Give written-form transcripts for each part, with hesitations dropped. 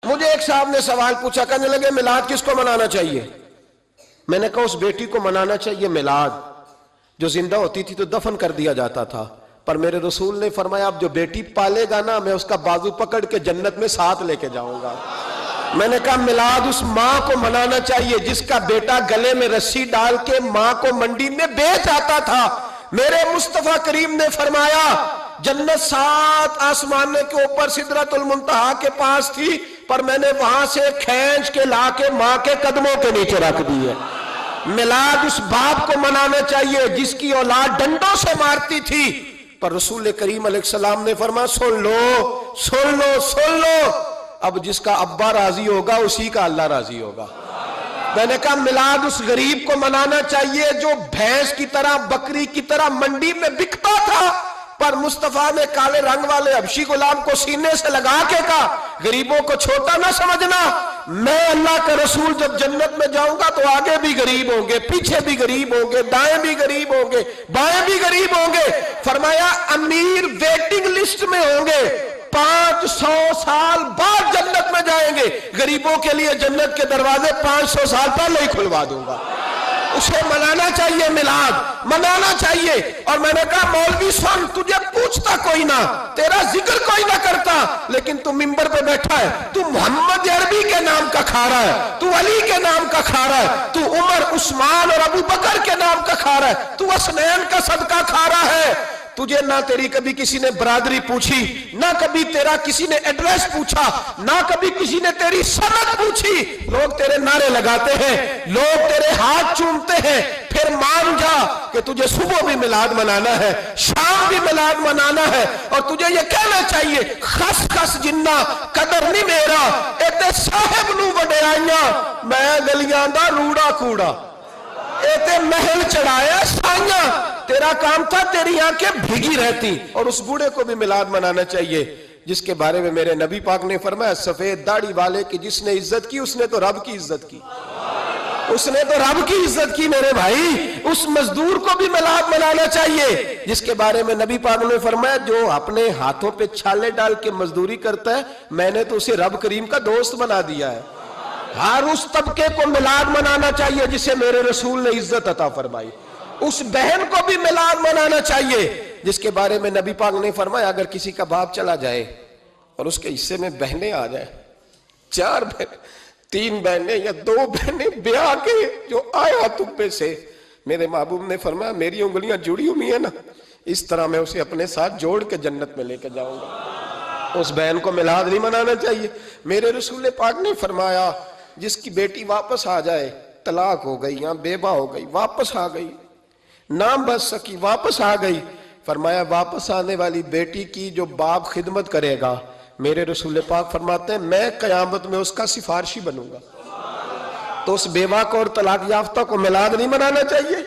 مجھے ایک صاحب نے سوال پوچھا، کہنے لگے میلاد کس کو منانا چاہیے؟ میں نے کہا اس بیٹی کو منانا چاہیے میلاد جو زندہ ہوتی تھی تو دفن کر دیا جاتا تھا، پر میرے رسول نے فرمایا اب جو بیٹی پالے گا نا میں اس کا بازو پکڑ کے جنت میں ساتھ لے کے جاؤں گا۔ میں نے کہا میلاد اس ماں کو منانا چاہیے جس کا بیٹا گلے میں رسی ڈال کے ماں کو منڈی میں بیچ آتا تھا۔ میرے مصطفیٰ کریم نے فرمایا جنت 7 آسمانے کے اوپر سدرۃ المنتہا کے پاس تھی، پر میں نے وہاں سے کھینچ کے لا کے ماں کے قدموں کے نیچے رکھ دی ہے۔ میلاد اس باپ کو منانا چاہیے جس کی اولاد ڈنڈوں سے مارتی تھی، پر رسول کریم علیہ السلام نے فرمایا سن لو سن لو سن لو، اب جس کا ابا راضی ہوگا اسی کا اللہ راضی ہوگا۔ میں نے کہا میلاد اس غریب کو منانا چاہیے جو بھینس کی طرح بکری کی طرح منڈی میں بکتا تھا، پر مصطفیٰ نے کالے رنگ والے حبشی غلام کو سینے سے لگا کے کہا غریبوں کو چھوٹا نہ سمجھنا، میں اللہ کا رسول جب جنت میں جاؤں گا تو آگے بھی غریب ہوں گے، پیچھے بھی غریب ہوں گے، دائیں بھی غریب ہوں گے، بائیں بھی غریب ہوں گے۔ فرمایا امیر ویٹنگ لسٹ میں ہوں گے، 500 سال بعد جنت میں جائیں گے، غریبوں کے لیے جنت کے دروازے 500 سال پہلے ہی کھلوا دوں گا۔ اسے منانا چاہیے، میلاد منانا چاہیے۔ اور میں نے کہا مولوی سن، تجھے پوچھتا کوئی نہ، تیرا ذکر کوئی نہ کرتا، لیکن تو ممبر پہ بیٹھا ہے، تو محمد عربی کے نام کا کھا رہا ہے، تو علی کے نام کا کھا رہا ہے، تو عمر عثمان اور ابو بکر کے نام کا کھا رہا ہے، تو حسنین کا صدقہ کھا رہا ہے۔ تجھے نہ تیری کبھی کسی نے برادری پوچھی، نہ کبھی تیرا کسی نے ایڈریس پوچھا، نہ کبھی کسی نے تیری سند پوچھی، لوگ تیرے نعرے لگاتے ہیں، لوگ تیرے ہاتھ چومتے ہیں۔ پھر مان جا کہ تجھے صبح بھی میلاد منانا ہے، شام بھی میلاد منانا ہے، اور تجھے یہ کہنا چاہیے خس خس جنہ قدر نہیں میرا ایتے صاحب نو وڈیائیاں میں گلیاں دا روڑا کوڑا، ایتے محل چڑھایا سائیاں، تیرا کام تھا تیری آنکھیں بھیگی رہتی۔ اور اس بوڑھے کو بھی میلاد منانا چاہیے جس کے بارے میں میرے نبی پاک نے فرمایا سفید داڑھی والے کی جس نے عزت کی اس نے تو رب کی عزت کی، اس نے تو رب کی عزت کی میرے بھائی۔ اس مزدور کو بھی میلاد منانا چاہیے جس کے بارے میں نبی پاک نے فرمایا جو اپنے ہاتھوں پہ چھالے ڈال کے مزدوری کرتا ہے میں نے تو اسے رب کریم کا دوست بنا دیا ہے۔ ہر اس طبقے کو میلاد منانا چاہیے جسے میرے رسول نے عزت عطا فرمائی۔ اس بہن کو بھی میلاد منانا چاہیے جس کے بارے میں نبی پاک نے فرمایا اگر کسی کا باپ چلا جائے اور اس کے حصے میں بہنیں آ جائیں، 4 بہن، 3 بہنیں یا 2 بہنیں بیاہ کے جو آیا تم سے، میرے محبوب نے فرمایا میری انگلیاں جڑی ہوئی ہیں نا، اس طرح میں اسے اپنے ساتھ جوڑ کے جنت میں لے کے جاؤں گا۔ اس بہن کو میلاد نہیں منانا چاہیے۔ میرے رسول پاک نے فرمایا جس کی بیٹی واپس آ جائے، طلاق ہو گئی یا بیوہ ہو گئی، واپس آ گئی، نہ بچ سکی واپس آ گئی، فرمایا واپس آنے والی بیٹی کی جو باپ خدمت کرے گا میرے رسول پاک فرماتے ہیں میں قیامت میں اس کا سفارشی بنوں گا۔ تو اس بیوہ کو اور طلاق یافتہ کو میلاد نہیں منانا چاہیے،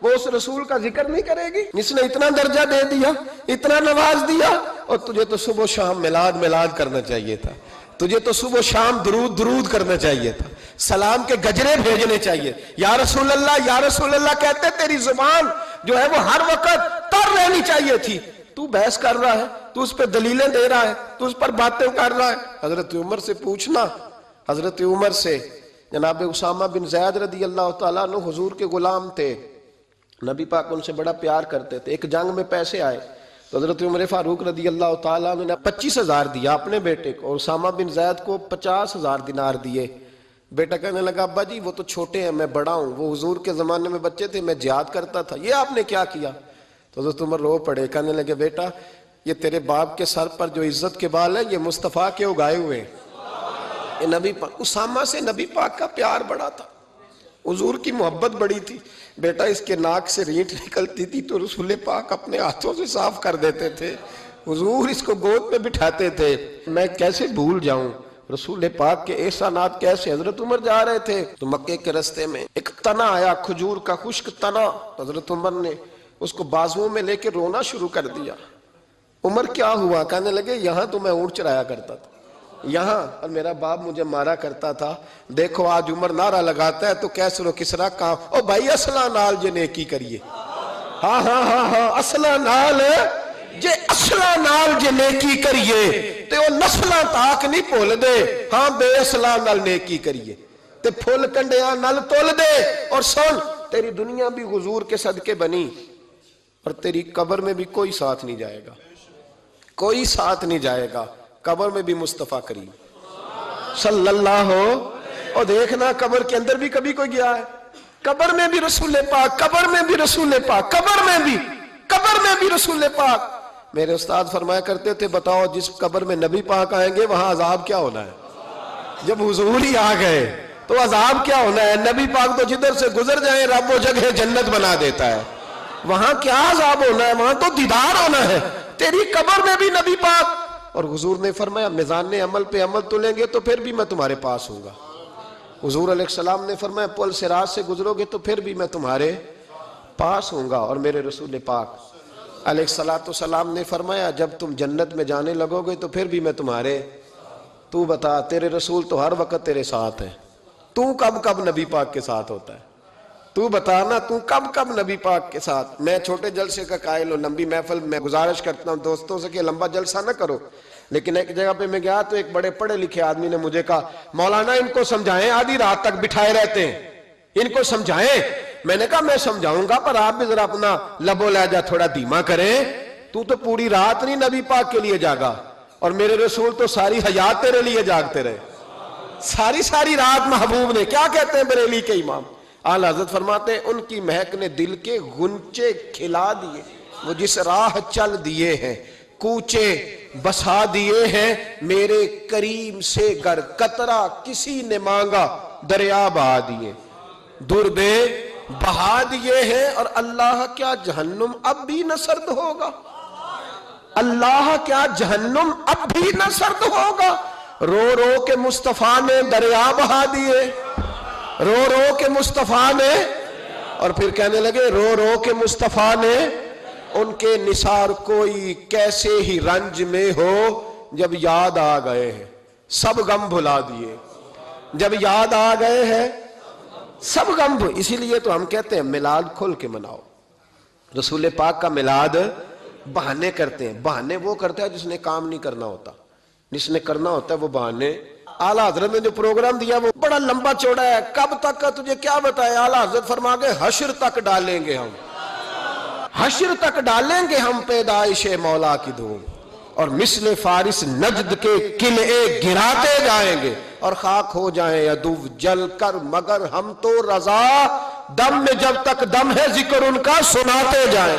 وہ اس رسول کا ذکر نہیں کرے گی جس نے اتنا درجہ دے دیا، اتنا نواز دیا، اور تجھے تو صبح و شام میلاد کرنا چاہیے تھا، تجھے تو صبح و شام درود کرنا چاہیے تھا، سلام کے گجرے بھیجنے چاہیے۔ یا رسول اللہ کہتے تیری زبان جو ہے وہ ہر وقت تر رہنی چاہیے تھی، تو بحث کر رہا ہے، تو اس پہ دلیلیں دے رہا ہے، تو اس پر باتیں کر رہا ہے۔ حضرت عمر سے پوچھنا، حضرت عمر سے، جناب اسامہ بن زید رضی اللہ تعالیٰ عنہ حضور کے غلام تھے، نبی پاک ان سے بڑا پیار کرتے تھے۔ ایک جنگ میں پیسے آئے تو حضرت عمر فاروق رضی اللہ تعالیٰ عنہ نے 25,000 دیا اپنے بیٹے کو، اور اسامہ بن زید کو 50,000 دینار دیے۔ بیٹا کہنے لگا ابا جی وہ تو چھوٹے ہیں میں بڑا ہوں، وہ حضور کے زمانے میں بچے تھے، میں جہاد کرتا تھا، یہ آپ نے کیا کیا؟ تو حضرت عمر رو پڑے، کہنے لگے بیٹا یہ تیرے باپ کے سر پر جو عزت کے بال ہیں یہ مصطفیٰ کے اگائے ہوئے ہیں۔ یہ نبی پاک، اسامہ سے نبی پاک کا پیار بڑا تھا، حضور کی محبت بڑی تھی۔ بیٹا اس کے ناک سے رینٹ نکلتی تھی تو رسول پاک اپنے ہاتھوں سے صاف کر دیتے تھے، حضور اس کو گود میں بٹھاتے تھے۔ میں کیسے بھول جاؤں رسول پاک کے احسانات کیسے۔ حضرت عمر جا رہے تھے تو مکے کے رستے میں ایک تنا آیا، کھجور کا خشک تنا، حضرت عمر نے اس کو بازوؤں میں لے کے رونا شروع کر دیا۔ عمر کیا ہوا؟ کہنے لگے یہاں تو میں اونٹ چرایا کرتا تھا، یہاں، اور میرا باپ مجھے مارا کرتا تھا، دیکھو آج عمر نعرہ لگاتا ہے تو کیسر و کسرا کام، او بھائی اصلہ نال جے نیکی کریے، ہاں اصلہ نال جے نیکی کریے، تے وہ نسلاں تاک نہیں بھول دے ہاں بے اصلاں نال نیکی کریے تے پھول کنڈیاں نال تول دے. اور سن تیری دنیا بھی حضور کے صدقے بنی اور تیری قبر میں بھی کوئی ساتھ نہیں جائے گا, کوئی ساتھ نہیں جائے گا. قبر میں بھی مصطفیٰ کریم صلی اللہ ہو. اور دیکھنا قبر کے اندر بھی کبھی کوئی گیا ہے؟ قبر میں بھی رسول پاک, قبر میں بھی رسول پاک, قبر میں بھی رسول پاک. میرے استاد فرمایا کرتے تھے بتاؤ جس قبر میں نبی پاک آئیں گے وہاں عذاب کیا ہونا ہے؟ جب حضور ہی آ گئے تو عذاب کیا ہونا ہے؟ نبی پاک تو جدھر سے گزر جائیں رب وہ جگہ جنت بنا دیتا ہے. وہاں کیا عذاب ہونا ہے؟ وہاں تو دیدار ہونا ہے. تیری قبر میں بھی نبی پاک. اور حضور نے فرمایا میزان عمل پہ عمل تولیں گے تو پھر بھی میں تمہارے پاس ہوں گا. حضور علیہ السلام نے فرمایا پل صراط سے گزرو گے تو پھر بھی میں تمہارے پاس ہوں گا. اور میرے رسول پاک علیہ السلام نے فرمایا جب تم جنت میں جانے لگو گے تو پھر بھی میں تمہارے. تو بتا تیرے رسول تو ہر وقت تیرے ساتھ ہے, تو کب کب نبی پاک کے ساتھ ہوتا ہے؟ تو بتانا تو کب کب نبی پاک کے ساتھ؟ میں چھوٹے جلسے کا قائل ہوں, لمبی محفل میں گزارش کرتا ہوں دوستوں سے کہ لمبا جلسہ نہ کرو. لیکن ایک جگہ پہ میں گیا تو ایک بڑے پڑھے لکھے آدمی نے مجھے کہا مولانا ان کو سمجھائیں, آدھی رات تک بٹھائے رہتے ہیں, ان کو سمجھائیں. میں نے کہا میں سمجھاؤں گا پر آپ بھی ذرا اپنا لب و لہجہ تھوڑا دھیما کریں. تو پوری رات نہیں نبی پاک کے لیے جاگا اور میرے رسول تو ساری حیات تیرے لیے جاگتے رہے, ساری رات. محبوب نے کیا کہتے ہیں بریلی کے امام اعلیٰ حضرت فرماتے ہیں ان کی مہک نے دل کے غنچے کھلا دیے, وہ جس راہ چل دیے ہیں کوچے بسا دیے ہیں, میرے کریم سے گر قطرہ کسی نے مانگا دریا بہا دیے, دربے بہا دیے ہیں. اور اللہ کیا جہنم اب بھی نہ سرد ہوگا؟ اللہ کیا جہنم اب بھی نہ سرد ہوگا؟ رو رو کے مصطفیٰ نے دریا بہا دیے, رو رو کے مصطفیٰ نے. اور پھر کہنے لگے رو رو کے مصطفیٰ نے ان کے نثار کوئی کیسے ہی رنج میں ہو جب یاد آ گئے ہیں سب غم بھلا دیے, جب یاد آ گئے ہیں سب غم. اسی لیے تو ہم کہتے ہیں میلاد کھل کے مناؤ. رسول پاک کا میلاد بہانے کرتے ہیں, بہانے وہ کرتا ہے جس نے کام نہیں کرنا ہوتا, جس نے کرنا ہوتا ہے وہ بہانے. اعلیٰ حضرت نے جو پروگرام دیا وہ بڑا لمبا چوڑا ہے, کب تک کا تجھے کیا بتایا. اعلیٰ حضرت فرما گئے حشر تک ڈالیں گے ہم, حشر تک ڈالیں گے ہم پیدائش مولا کی دھوم, اور مثل فارس نجد کے قلعے گراتے جائیں گے اور خاک ہو جائیں عدو جل کر, مگر ہم تو رضا دم میں جب تک دم ہے ذکر ان کا سناتے جائیں.